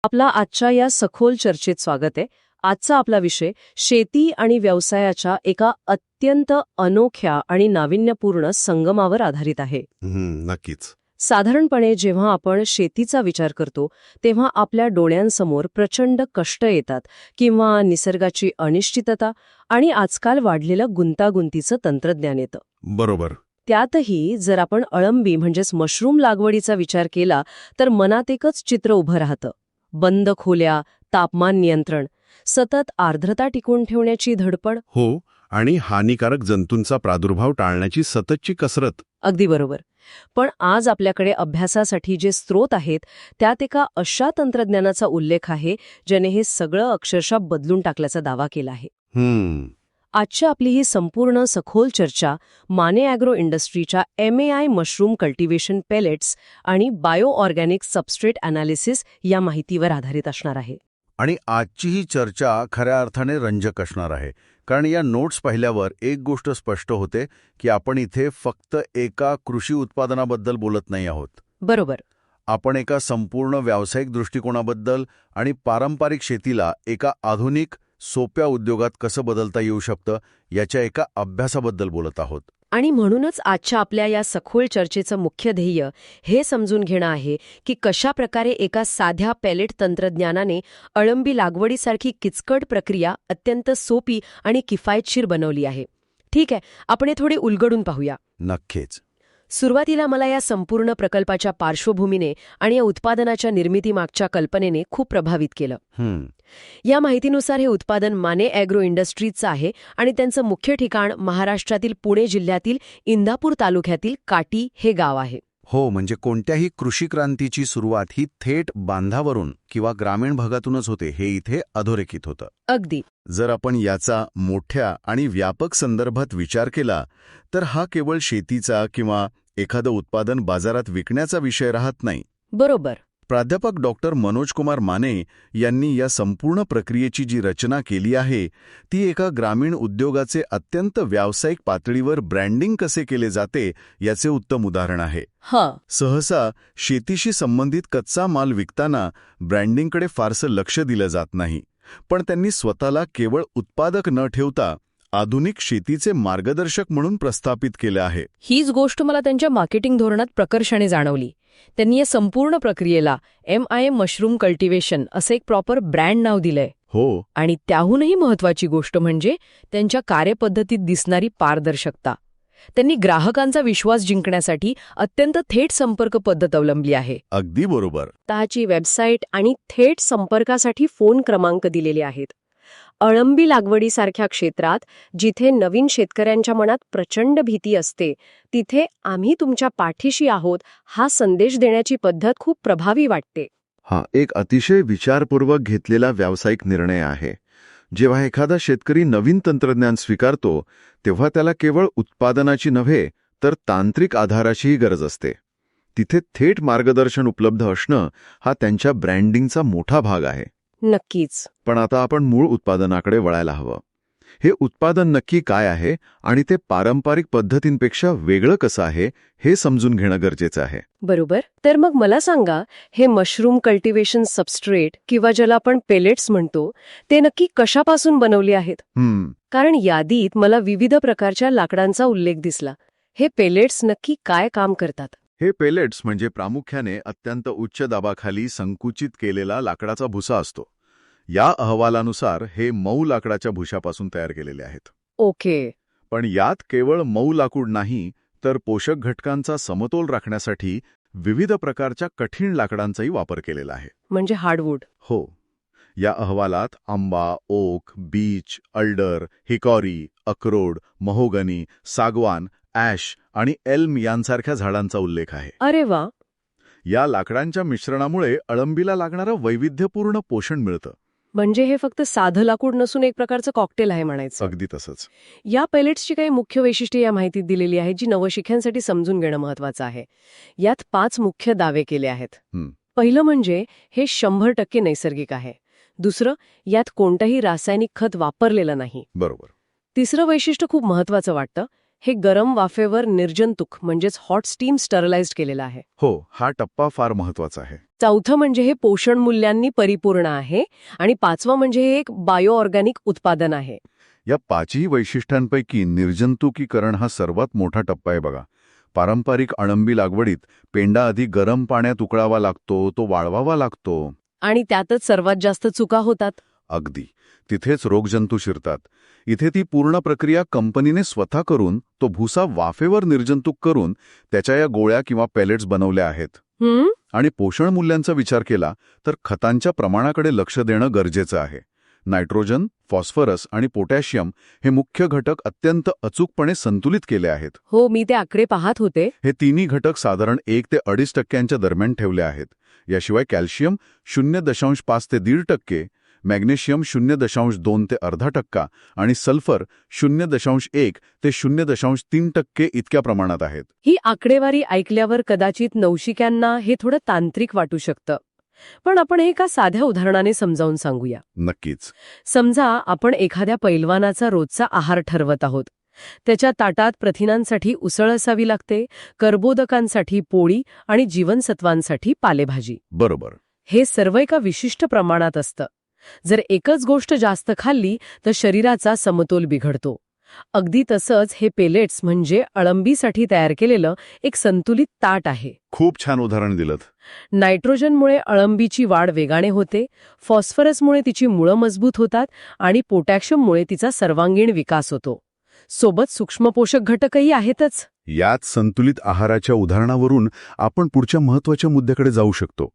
आपला आजच्या या सखोल चर्चेत स्वागत आहे. आजचा आपला विषय शेती आणि व्यवसायाच्या एका अत्यंत अनोख्या आणि नाविन्यपूर्ण संगमावर आधारित आहे. नक्कीच. साधारणपणे जेव्हा आपण शेतीचा विचार करतो तेव्हा आपल्या डोळ्यांसमोर प्रचंड कष्ट येतात किंवा निसर्गाची अनिश्चितता आणि आजकाल वाढलेलं गुंतागुंतीचं तंत्रज्ञान येतं. बरोबर. त्यातही जर आपण अळंबी म्हणजेच मशरूम लागवडीचा विचार केला तर मनात एकच चित्र उभं राहतं. बंद खोल्या, तापमान नियंत्रण, सतत आर्द्रता टिकवून ठेवण्याची धडपड. हो, आणि हानिकारक जंतूंचा प्रादुर्भाव टाळण्याची सततची कसरत. अगदी बरोबर. पण आज आपल्याकडे अभ्यासासाठी जे स्रोत आहेत त्यात एका अशा तंत्रज्ञानाचा उल्लेख आहे ज्याने हे सगळं अक्षरशः बदलून टाकल्याचा दावा केला आहे. आजची आपली ही संपूर्ण सखोल चर्चा माने ॲग्रो इंडस्ट्रीच्या MAI मशरूम कल्टिव्हेशन पेलेट्स आणि बायो ऑर्गॅनिक सबस्ट्रेट अनालिसिस या माहितीवर आधारित असणार आहे. आणि आजची ही चर्चा खऱ्या अर्थाने रंजक असणार आहे, कारण या नोट्स पाहिल्यावर एक गोष्ट स्पष्ट होते की आपण इथे फक्त एका कृषी उत्पादनाबद्दल बोलत नाही आहोत. बरोबर. आपण एका संपूर्ण व्यावसायिक दृष्टिकोनाबद्दल आणि पारंपरिक शेतीला एका आधुनिक सोप्या उद्योगात कसं बदलता येऊ शकतं याच्या एका अभ्यासाबद्दल बोलत आहोत. आणि म्हणूनच आजच्या आपल्या या सखोल चर्चेचं मुख्य ध्येय हे समजून घेणं आहे की कशा प्रकारे एका साध्या पेलेट तंत्रज्ञानाने अळंबी लागवडीसारखी किचकट प्रक्रिया अत्यंत सोपी आणि किफायतशीर बनवली आहे. ठीक आहे, आपण हे थोडे उलगडून पाहूया. नक्कीच. सुरुवातीला मला या संपूर्ण प्रकल्पाच्या पार्श्वभूमीने आणि या उत्पादनाच्या निर्मितीमागच्या कल्पनेने खूप प्रभावित केलं. या माहितीनुसार हे उत्पादन माने ॲग्रो इंडस्ट्रीजचं आहे आणि त्यांचं मुख्य ठिकाण महाराष्ट्रातील पुणे जिल्ह्यातील इंदापूर तालुक्यातील काटी हे गाव आहे. हो, म्हणजे कोणत्याही कृषी क्रांतीची सुरुवात ही थेट बांधावरून किंवा ग्रामीण भागातूनच होते हे इथे अधोरेखित होतं. अगदी. जर आपण याचा मोठ्या आणि व्यापक संदर्भात विचार केला तर हा केवळ शेतीचा किंवा एखादं उत्पादन बाजारात विकण्याचा विषय राहत नाही. बरोबर. प्राध्यापक डॉक्टर मनोज कुमार माने यांनी या संपूर्ण प्रक्रियेची जी रचना केली आहे ती एका ग्रामीण उद्योगाचे अत्यंत व्यावसायिक पातळीवर ब्रँडिंग कसे केले जाते याचे उत्तम उदाहरण आहे. सहसा शेतीशी संबंधित कच्चा माल विकताना ब्रँडिंगकडे फारसं लक्ष दिलं जात नाही, पण त्यांनी स्वतःला केवळ उत्पादक न ठेवता आधुनिक शेतीचे मार्गदर्शक म्हणून प्रस्थापित केले आहे. हीच गोष्ट मला त्यांच्या मार्केटिंग धोरणात प्रकर्षाने जाणवली. त्यांनी या संपूर्ण प्रक्रियेला MAI मशरूम कल्टिव्हेशन असं एक प्रॉपर ब्रँड नाव दिलंय. हो. आणि त्याहूनही महत्वाची गोष्ट म्हणजे त्यांच्या कार्यपद्धतीत दिसणारी पारदर्शकता. त्यांनी ग्राहकांचा विश्वास जिंकण्यासाठी अत्यंत थेट संपर्क पद्धत अवलंबली आहे. अगदी बरोबर. स्वतःची वेबसाईट आणि थेट संपर्कासाठी फोन क्रमांक दिलेले आहेत. अळंबी लागवडीसारख्या क्षेत्रात जिथे नवीन शेतकऱ्यांच्या मनात प्रचंड भीती असते तिथे आम्ही तुमच्या पाठीशी आहोत हा संदेश देण्याची पद्धत खूप प्रभावी वाटते. हा एक अतिशय विचारपूर्वक घेतलेला व्यावसायिक निर्णय आहे. जेव्हा एखादा शेतकरी नवीन तंत्रज्ञान स्वीकारतो तेव्हा त्याला केवळ उत्पादनाची नव्हे तर तांत्रिक आधाराचीही गरज असते. तिथे थेट मार्गदर्शन उपलब्ध असणं हा त्यांच्या ब्रँडिंगचा मोठा भाग आहे. नक्कीच. पण आता आपण मूळ उत्पादनाकडे वळायला हवं. हे उत्पादन नक्की काय आहे आणि ते पारंपरिक पद्धतींपेक्षा वेगळं कसं आहे हे समजून घेणं गरजेचं आहे. बरोबर. तर मग मला सांगा, हे मशरूम कल्टिव्हेशन सबस्ट्रेट किंवा ज्याला आपण पेलेट्स म्हणतो ते नक्की कशापासून बनवले आहेत? कारण यादीत मला विविध प्रकारच्या लाकडांचा उल्लेख दिसला. हे पेलेट्स नक्की काय काम करतात? हे पेलेट्स म्हणजे प्रामुख्याने अत्यंत उच्च दाबाखाली संकुचित केलेला लाकडाचा भुसा असतो. या अहवालानुसार हे मऊ लाकडाच्या भुशापासून तयार केलेले आहेत. ओके. पण यात केवळ मऊ लाकूड नाही तर पोषक घटकांचा समतोल राखण्यासाठी विविध प्रकारच्या कठीण लाकडांचाही वापर केलेला आहे. म्हणजे हार्डवूड. हो. या अहवालात आंबा, ओक, बीच, अल्डर, हिकॉरी, अक्रोड, महोगनी, सागवान, ॲश आणि एल्म यांसारख्या झाडांचा उल्लेख आहे. अरे वा. या लाकडांच्या मिश्रणामुळे अळंबीला लागणारं वैविध्यपूर्ण पोषण मिळतं. म्हणजे हे फक्त साधं लाकूड नसून एक प्रकारचं कॉकटेल आहे म्हणायचं. अगदी तसंच. या पेलेट्सची काही मुख्य वैशिष्ट्ये या माहितीत दिलेली आहेत जी नवशिक्यांसाठी समजून घेणं महत्वाचं आहे. यात 5 मुख्य दावे केले आहेत. पहिलं म्हणजे हे 100% नैसर्गिक आहे. दुसरं, यात कोणतंही रासायनिक खत वापरलेलं नाही. बरोबर. तिसरं वैशिष्ट्य खूप महत्वाचं वाटतं, हे गरम वाफेवर निर्जंतुक म्हणजेच हॉट स्टीम स्टरलाइज्ड केलेलं आहे. हो, हा टप्पा फार महत्वाचा आहे. चौथं म्हणजे हे पोषण मूल्यांनी परिपूर्ण आहे आणि पाचवं म्हणजे हे एक बायो ऑर्गॅनिक उत्पादन आहे. या पाचही वैशिष्ट्यांपैकी निर्जंतुकीकरण हा सर्वात मोठा टप्पा आहे बघा. पारंपरिक अळंबी लागवडीत पेंडा आधी गरम पाण्यात उकळावा लागतो, तो वाळवावा लागतो. आणि त्यातच सर्वात जास्त चुका होतात. अगदी. तिथेच रोगजंतू शिरतात. इथे ती पूर्ण प्रक्रिया कंपनीने स्वतः करून तो भुसा वाफेवर निर्जंतुक करून त्याच्या या गोळ्या किंवा पेलेट्स बनवल्या आहेत. आणि पोषण मूल्यांचा विचार केला तर खतांच्या प्रमाणाकडे लक्ष देणं गरजेचं आहे. नायट्रोजन, फॉस्फरस आणि पोटॅशियम हे मुख्य घटक अत्यंत अचूकपणे संतुलित केले आहेत. हो, मी ते आकडे पाहत होते. हे तिन्ही घटक साधारण 1 ते 2.5% दरम्यान ठेवले आहेत. याशिवाय कॅल्शियम 0.5 ते 1.5%, मॅग्नेशियम 0.2 ते 0.5% आणि सल्फर 0.1 ते 0.3% इतक्या प्रमाणात आहेत. ही आकडेवारी ऐकल्यावर कदाचित नवशिक्यांना हे थोडं तांत्रिक वाटू शकतं. पण आपण एका साध्या उदाहरणाने समजावून सांगूया. नक्कीच. समजा आपण एखाद्या पैलवानाचा रोजचा आहार ठरवत आहोत. त्याच्या ताटात प्रथिनांसाठी उसळ असावी लागते, कर्बोदकांसाठी पोळी आणि जीवनसत्वांसाठी पालेभाजी. बरोबर. हे सर्व एका विशिष्ट प्रमाणात असतं. जर एकच गोष्ट जास्त खाल्ली तर शरीराचा समतोल बिघडतो. अगदी तसंच हे पेलेट्स म्हणजे अळंबीसाठी तयार केलेलं एक संतुलित ताट आहे. खूप छान उदाहरण दिलं. नायट्रोजनमुळे अळंबीची वाढ वेगाने होते, फॉस्फरसमुळे तिची मुळं मजबूत होतात आणि पोटॅशियममुळे तिचा सर्वांगीण विकास होतो. सोबत सूक्ष्म पोषक घटकही आहेतच. यात संतुलित आहाराच्या उदाहरणावरून आपण पुढच्या महत्त्वाच्या मुद्द्याकडे जाऊ शकतो.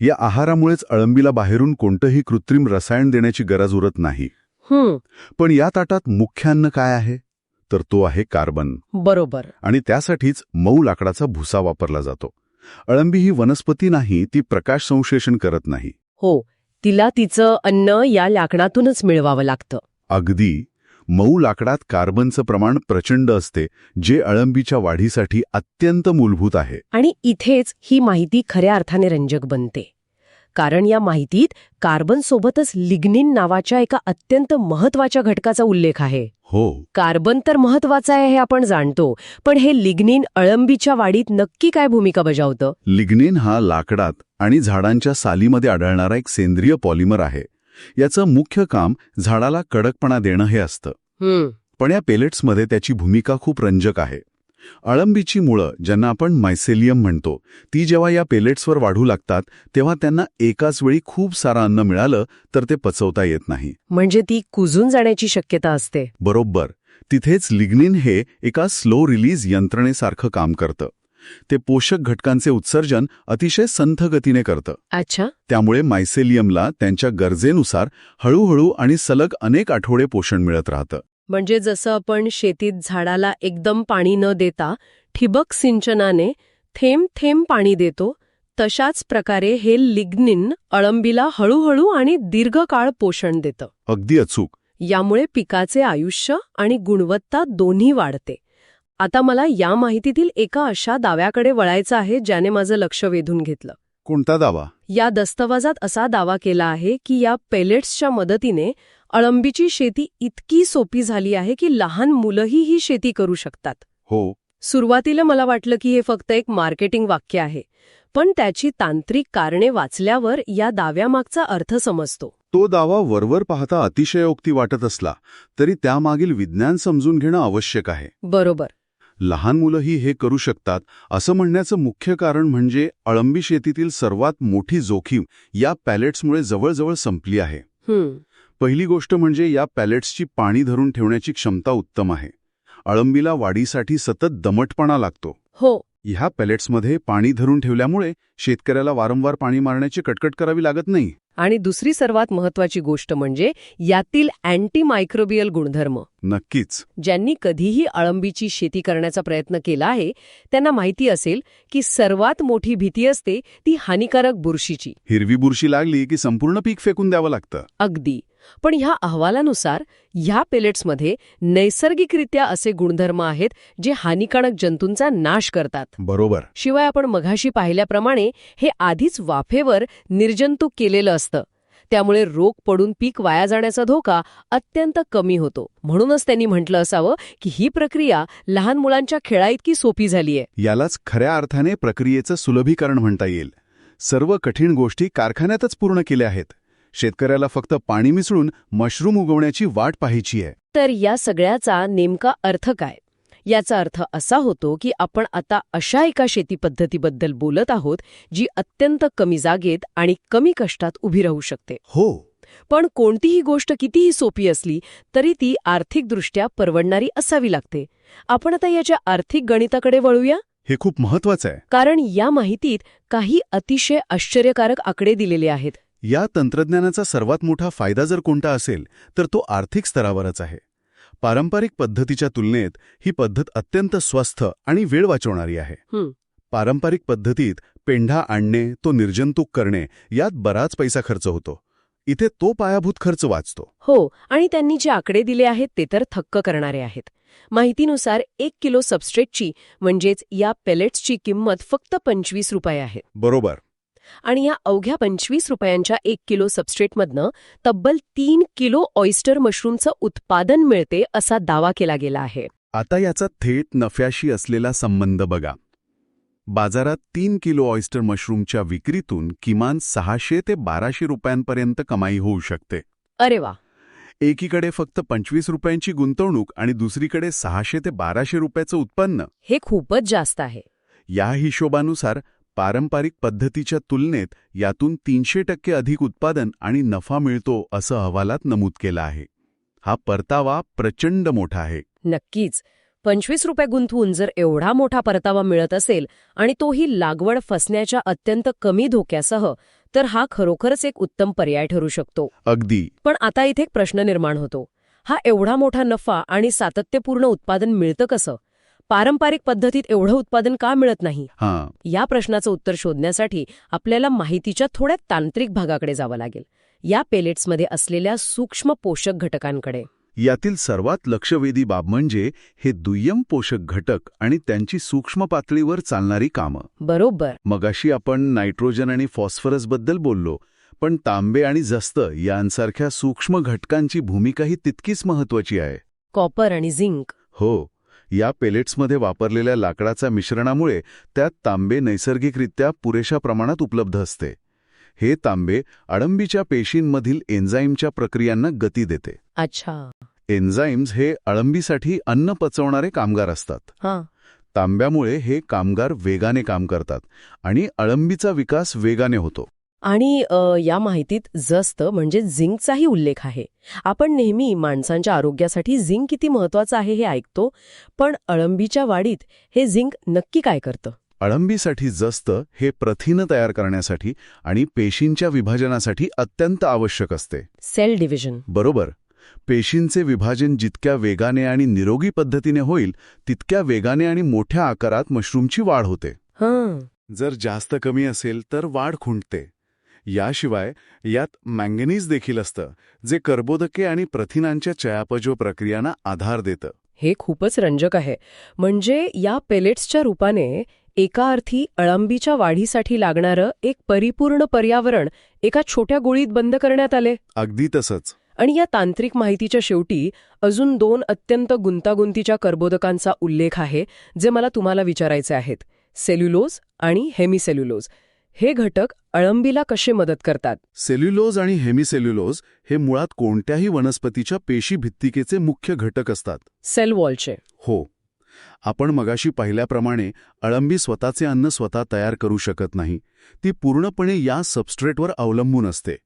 या आहारामुळेच अळंबीला बाहेरून कोणतंही कृत्रिम रसायन देण्याची गरज उरत नाही. पण या ताटात मुख्य अन्न काय आहे? तर तो आहे कार्बन. बरोबर. आणि त्यासाठीच मऊ लाकडाचा भुसा वापरला जातो. अळंबी ही वनस्पती नाही, ती प्रकाश संश्लेषण करत नाही. हो, तिला तिचं अन्न या लाकडातूनच मिळवावं लागतं. अगदी. मऊ लाकडात कार्बनचं प्रमाण प्रचंड असते, जे अळंबीच्या वाढीसाठी अत्यंत मूलभूत आहे. आणि इथेच ही माहिती खऱ्या अर्थाने रंजक बनते. कारण या माहितीत कार्बन सोबतच लिग्निन नावाच्या एका अत्यंत महत्वाच्या घटकाचा उल्लेख आहे. हो. कार्बन तर महत्वाचं आहे हे आपण जाणतो, पण हे लिग्निन अळंबीच्या वाढीत नक्की काय भूमिका बजावतं? लिग्निन हा लाकडात आणि झाडांच्या सालीमध्ये आढळणारा एक सेंद्रिय पॉलिमर आहे. याचं मुख्य काम झाडाला कडकपणा देणं हे असतं. पण या पेलेट्समध्ये त्याची भूमिका खूप रंजक आहे. अळंबीची मुळं, ज्यांना आपण मायसेलियम म्हणतो, ती जेव्हा या पेलेट्सवर वाढू लागतात तेव्हा त्यांना एकाच वेळी खूप सारं अन्न मिळालं तर ते पचवता येत नाही. म्हणजे ती कुजून जाण्याची शक्यता असते. बरोबर. तिथेच लिग्निन हे एका स्लो रिलीज यंत्रणेसारखं काम करतं. ते पोषक घटकांचे उत्सर्जन अतिशय संथ गतीने करतं. अच्छा. त्यामुळे मायसेलियमला त्यांच्या गरजेनुसार हळूहळू आणि सलग अनेक आठवडे पोषण मिळत राहतं. म्हणजे जसं आपण शेतीत झाडाला एकदम पाणी न देता ठिबक सिंचनाने थेंब थेंब पाणी देतो, तशाच प्रकारे हे लिग्निन अळंबीला हळूहळू आणि दीर्घकाळ पोषण देतं. अगदी अचूक. यामुळे पिकाचे आयुष्य आणि गुणवत्ता दोन्ही वाढते. आता मला या माहितीतील एका अशा दाव्याकडे वळायचं आहे ज्याने माझं लक्ष वेधून घेतलं. कोणता दावा? या दस्तवाजात असा दावा केला आहे की या पेलेट्सच्या मदतीने अळंबीची शेती इतकी सोपी झाली आहे की लहान मुलंही ही शेती करू शकतात. हो. सुरुवातीला मला वाटलं की हे फक्त एक मार्केटिंग वाक्य आहे, पण त्याची तांत्रिक कारणे वाचल्यावर या दाव्यामागचा अर्थ समजतो. तो दावा वरवर पाहता अतिशयोक्ती वाटत असला तरी त्यामागील विज्ञान समजून घेणं आवश्यक आहे. बरोबर. लहान मुलंही हे करू शकतात असं म्हणण्याचं मुख्य कारण म्हणजे अळंबी शेतीतील सर्वात मोठी जोखीम या पॅलेट्समुळे जवळजवळ संपली आहे. पहिली गोष्ट म्हणजे या पॅलेट्सची पाणी धरून ठेवण्याची क्षमता उत्तम आहे. अळंबीला वाढीसाठी सतत दमटपणा लागतो. हो. ह्या पॅलेट्समध्ये पाणी धरून ठेवल्यामुळे शेतकऱ्याला वारंवार पाणी मारण्याची कटकट करावी लागत नाही. आणि दुसरी सर्वात महत्वाची गोष्ट म्हणजे यातील अँटी मायक्रोबियल गुणधर्म. नक्कीच. ज्यांनी कधीही अळंबीची शेती करण्याचा प्रयत्न केला आहे त्यांना माहिती असेल की सर्वात मोठी भीती असते ती हानिकारक बुरशीची. हिरवी बुरशी लागली की संपूर्ण पीक फेकून द्यावं लागतं. अगदी. पण ह्या अहवालानुसार ह्या पेलेट्समध्ये नैसर्गिकरित्या असे गुणधर्म आहेत जे हानिकारक जंतूंचा नाश करतात. बरोबर. शिवाय आपण मघाशी पाहिल्याप्रमाणे हे आधीच वाफेवर निर्जंतुक केलेलं असतं. त्यामुळे रोग पडून पीक वाया जाण्याचा धोका अत्यंत कमी होतो. म्हणूनच त्यांनी म्हटलं असावं की ही प्रक्रिया लहान मुलांच्या खेळाइतकी सोपी झालीय. यालाच खऱ्या अर्थाने प्रक्रियेचं सुलभीकरण म्हणता येईल. सर्व कठीण गोष्टी कारखान्यातच पूर्ण केल्या आहेत. शेतकऱ्याला फक्त पाणी मिसळून मशरूम उगवण्याची वाट पाहायची आहे. तर या सगळ्याचा नेमका अर्थ काय? याचा अर्थ असा होतो की आपण आता अशा एका शेती पद्धतीबद्दल बोलत आहोत जी अत्यंत कमी जागेत आणि कमी कष्टात उभी राहू शकते. हो, पण कोणतीही गोष्ट कितीही सोपी असली तरी ती आर्थिकदृष्ट्या परवडणारी असावी लागते. आपण आता याच्या आर्थिक गणिताकडे वळूया. हे खूप महत्वाचं आहे. कारण या माहितीत काही अतिशय आश्चर्यकारक आकडे दिलेले आहेत. या तंत्रज्ञानाचा सर्वात मोठा फायदा जर कोणता असेल तर तो आर्थिक स्तरावरच आहे. पारंपरिक पद्धतीच्या तुलनेत ही पद्धत अत्यंत स्वस्थ आणि वेळ वाचवणारी आहे. पारंपरिक पद्धतीत पेंढा आणणे, तो निर्जंतुक करणे यात बराच पैसा खर्च होतो. इथे तो पायाभूत खर्च वाचतो. हो, आणि त्यांनी जे आकडे दिले आहेत ते तर थक्क करणारे आहेत. माहितीनुसार 1 किलो सबस्ट्रेटची म्हणजेच या पेलेट्सची किंमत फक्त 25 रुपये आहे. बरोबर. आणि या अवघ्या 25 रुपयांच्या 1 किलो सबस्ट्रेटमधनं तब्बल 3 किलो ऑयस्टर मशरूमचं उत्पादन मिळते असा दावा केला गेला आहे. आता याचा थेट नफ्याशी असलेला संबंध बघा. बाजारात 3 किलो ऑयस्टर मशरूमच्या विक्रीतून किमान 600 ते 1200 रुपयांपर्यंत कमाई होऊ शकते. अरे वा. एकीकडे फक्त 25 रुपयांची गुंतवणूक आणि दुसरीकडे 600 ते 1200 रुपयाचं उत्पन्न. हे खूपच जास्त आहे. या हिशोबानुसार पारंपरिक पद्धतीच्या तुलनेत यातून 300% अधिक उत्पादन आणि नफा मिळतो असं अहवालात नमूद केलं आहे. हा परतावा प्रचंड मोठा आहे. नक्कीच. 25 रुपये गुंतवून जर एवढा मोठा परतावा मिळत असेल आणि तोही लागवड फसण्याच्या अत्यंत कमी धोक्यासह, तर हा खरोखरच एक उत्तम पर्याय ठरू शकतो. अगदी. पण आता इथे एक प्रश्न निर्माण होतो. हा एवढा मोठा नफा आणि सातत्यपूर्ण उत्पादन मिळतं कसं? पारंपरिक पद्धतीत एवढं उत्पादन का मिळत नाही? या प्रश्नाचं उत्तर शोधण्यासाठी आपल्याला माहितीच्या थोड्या तांत्रिक भागाकडे जावं लागेल. या पेलेट्समध्ये असलेल्या सूक्ष्म पोषक घटकांकडे. यातील सर्वात लक्षवेधी बाब म्हणजे हे दुय्यम पोषक घटक आणि त्यांची सूक्ष्म पातळीवर चालणारी कामं. बरोबर. मगाशी आपण नायट्रोजन आणि फॉस्फरसबद्दल बोललो, पण तांबे आणि जस्त यांसारख्या सूक्ष्म घटकांची भूमिकाही तितकीच महत्वाची आहे. कॉपर आणि झिंक. हो. या पेलेट्समध्ये वापरलेल्या लाकडाच्या मिश्रणामुळे त्यात तांबे नैसर्गिकरित्या पुरेशा प्रमाणात उपलब्ध असते. हे तांबे अळंबीच्या पेशींमधील एन्झाईमच्या प्रक्रियांना गती देते. अच्छा. एन्झाईम्स हे अळंबीसाठी अन्न पचवणारे कामगार असतात. तांब्यामुळे हे कामगार वेगाने काम करतात आणि अळंबीचा विकास वेगाने होतो. आणि या माहितीत जस्त म्हणजे झिंकचाही उल्लेख आहे. आपण नेहमी माणसांच्या आरोग्यासाठी झिंक किती महत्वाचं आहे हे ऐकतो, पण अळंबीच्या वाढीत हे झिंक नक्की काय करतं? अळंबीसाठी जस्त हे प्रथिनं तयार करण्यासाठी आणि पेशींच्या विभाजनासाठी अत्यंत आवश्यक असते. Cell division. बरोबर. पेशींचे विभाजन जितक्या वेगाने आणि निरोगी पद्धतीने होईल तितक्या वेगाने आणि मोठ्या आकारात मशरूमची वाढ होते. जर जास्त कमी असेल तर वाढ खुंटते. याशिवाय यात मॅंगनीज देखील असतं, जे कर्बोदके आणि प्रथिनांच्या चयापचय प्रक्रियांना आधार देतं. हे खूपच रंजक आहे. म्हणजे या पेलेट्सच्या रूपाने एका अर्थी अळंबीच्या वाढीसाठी लागणारं एक परिपूर्ण पर्यावरण एका छोट्या गोळीत बंद करण्यात आले. अगदी तसंच. आणि या तांत्रिक माहितीच्या शेवटी अजून 2 अत्यंत गुंतागुंतीच्या कर्बोदकांचा उल्लेख आहे जे मला तुम्हाला विचारायचे आहेत. सेल्युलोज आणि हेमिसेल्युलोज. हे घटक अळंबीला कसे मदत करतात? सेल्युलोज आणि हेमिसेल्युलोज हे मुळात कोणत्याही वनस्पतीच्या पेशी भित्तिकेचे मुख्य घटक असतात. सेल वॉलचे. हो. आपण मगाशी पाहिल्याप्रमाणे अळंबी स्वतःचे अन्न स्वतः तयार करू शकत नाही. ती पूर्णपणे या सबस्ट्रेटवर अवलंबून असते.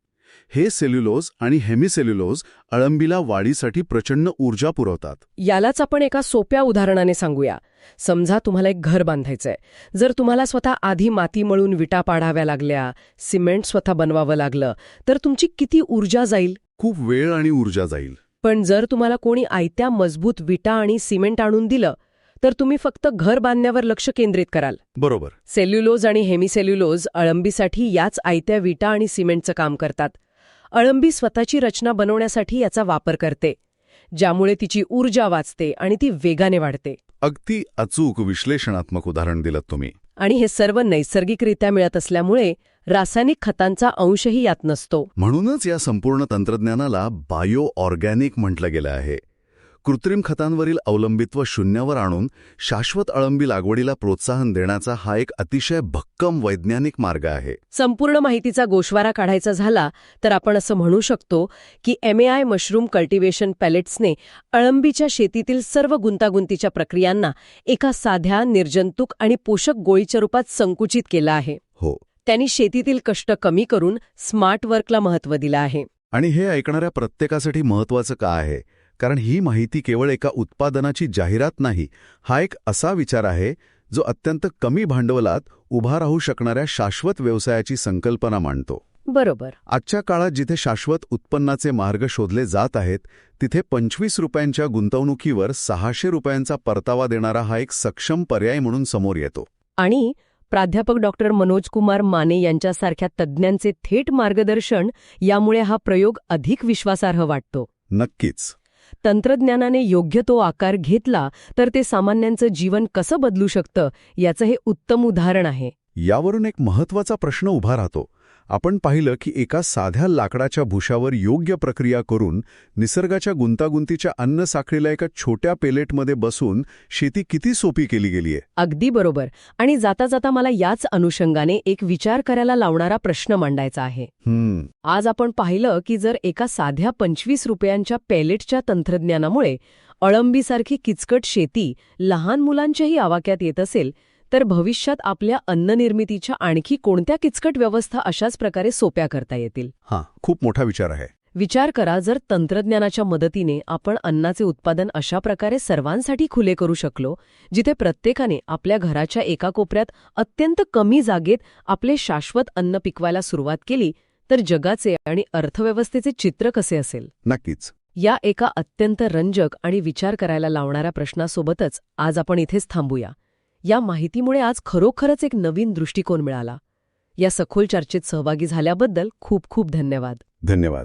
हे सेल्युलोज आणि हेमिसेल्युलोज अळंबीला वाढीसाठी प्रचंड ऊर्जा पुरवतात. यालाच आपण एका सोप्या उदाहरणाने सांगूया. समजा तुम्हाला एक घर बांधायचंय. जर तुम्हाला स्वतः आधी माती मळून विटा पाडाव्या लागल्या, सिमेंट स्वतः बनवावं लागलं, तर तुमची किती ऊर्जा जाईल? खूप वेळ आणि ऊर्जा जाईल. पण जर तुम्हाला कोणी आयत्या मजबूत विटा आणि सिमेंट आणून दिलं, तर तुम्ही फक्त घर बांधण्यावर लक्ष केंद्रित कराल. बरोबर. सेल्युलोज आणि हेमिसेल्युलोज अळंबीसाठी याच आयत्या विटा आणि सिमेंटचं काम करतात. अळंबी स्वतःची रचना बनवण्यासाठी याचा वापर करते, ज्यामुळे तिची ऊर्जा वाचते आणि ती वेगाने वाढते. अगदी अचूक विश्लेषणात्मक उदाहरण दिलं तुम्ही. आणि हे सर्व नैसर्गिकरित्या मिळत असल्यामुळे रासायनिक खतांचा अंशही यात नसतो. म्हणूनच या संपूर्ण तंत्रज्ञानाला बायो ऑर्गॅनिक म्हटलं गेलं आहे. कृत्रिम खतांवरील अवलंबित्व शून्यावर आणून शाश्वत अळंबी लागवडीला प्रोत्साहन देण्याचा हा एक अतिशय भक्कम वैज्ञानिक मार्ग आहे. संपूर्ण माहितीचा गोषवारा काढायचा झाला तर आपण असं म्हणू शकतो की MAI मशरूम कल्टिव्हेशन पॅलेट्सने अळंबीच्या शेतीतील सर्व गुंतागुंतीच्या प्रक्रियांना एका साध्या, निर्जंतुक आणि पोषक गोळीच्या रूपात संकुचित केलं आहे. हो. त्यांनी शेतीतील कष्ट कमी करून स्मार्ट वर्कला महत्त्व दिलं आहे. आणि हे ऐकणाऱ्या प्रत्येकासाठी महत्त्वाचं का आहे? कारण ही माहिती केवळ एका उत्पादनाची जाहिरात नाही, हा एक असा विचार आहे जो अत्यंत कमी भांडवलात उभा राहू शकणाऱ्या शाश्वत व्यवसायाची संकल्पना मांडतो. बरोबर. आजच्या काळात जिथे शाश्वत उत्पन्नाचे मार्ग शोधले जात आहेत, तिथे 25 रुपयांच्या गुंतवणुकीवर 600 रुपयांचा परतावा देणारा हा एक सक्षम पर्याय म्हणून समोर येतो. आणि प्राध्यापक डॉक्टर मनोज कुमार माने यांच्यासारख्या तज्ज्ञांचे थेट मार्गदर्शन यामुळे हा प्रयोग अधिक विश्वासार्ह वाटतो. नक्कीच. तंत्रज्ञानाने योग्य तो आकार घेतला तर ते सामान्यांचं जीवन कसं बदलू शकतं याचं हे उत्तम उदाहरण आहे. यावरून एक महत्त्वाचा प्रश्न उभा राहतो. आपण पाहिलं की एका साध्या लाकडाच्या भुशावर योग्य प्रक्रिया करून निसर्गाच्या गुंतागुंतीच्या अन्न साखळीला एका छोट्या पेलेटमध्ये बसून शेती किती सोपी केली गेलीये. अगदी बरोबर. आणि जाता जाता मला याच अनुषंगाने एक विचार करायला लावणारा प्रश्न मांडायचा आहे. आज आपण पाहिलं की जर एका साध्या 25 रुपयांच्या पेलेटच्या तंत्रज्ञानामुळे अळंबीसारखी किचकट शेती लहान मुलांच्याही आवाक्यात येत असेल तर भविष्यात आपल्या अन्ननिर्मितीच्या आणखी कोणत्या किचकट व्यवस्था अशाच प्रकारे सोप्या करता येतील? खूप मोठा विचार आहे. विचार करा, जर तंत्रज्ञानाच्या मदतीने आपण अन्नाचे उत्पादन अशा प्रकारे सर्वांसाठी खुले करू शकलो, जिथे प्रत्येकाने आपल्या घराच्या एका कोपऱ्यात अत्यंत कमी जागेत आपले शाश्वत अन्न पिकवायला सुरुवात केली, तर जगाचे आणि अर्थव्यवस्थेचे चित्र कसे असेल? नक्कीच. या एका अत्यंत रंजक आणि विचार करायला लावणाऱ्या प्रश्नासोबतच आज आपण इथेच थांबूया. या माहितीमुळे आज खरोखरच एक नवीन दृष्टिकोन मिळाला. या सखोल चर्चेत सहभागी झाल्याबद्दल खूप खूप धन्यवाद. धन्यवाद.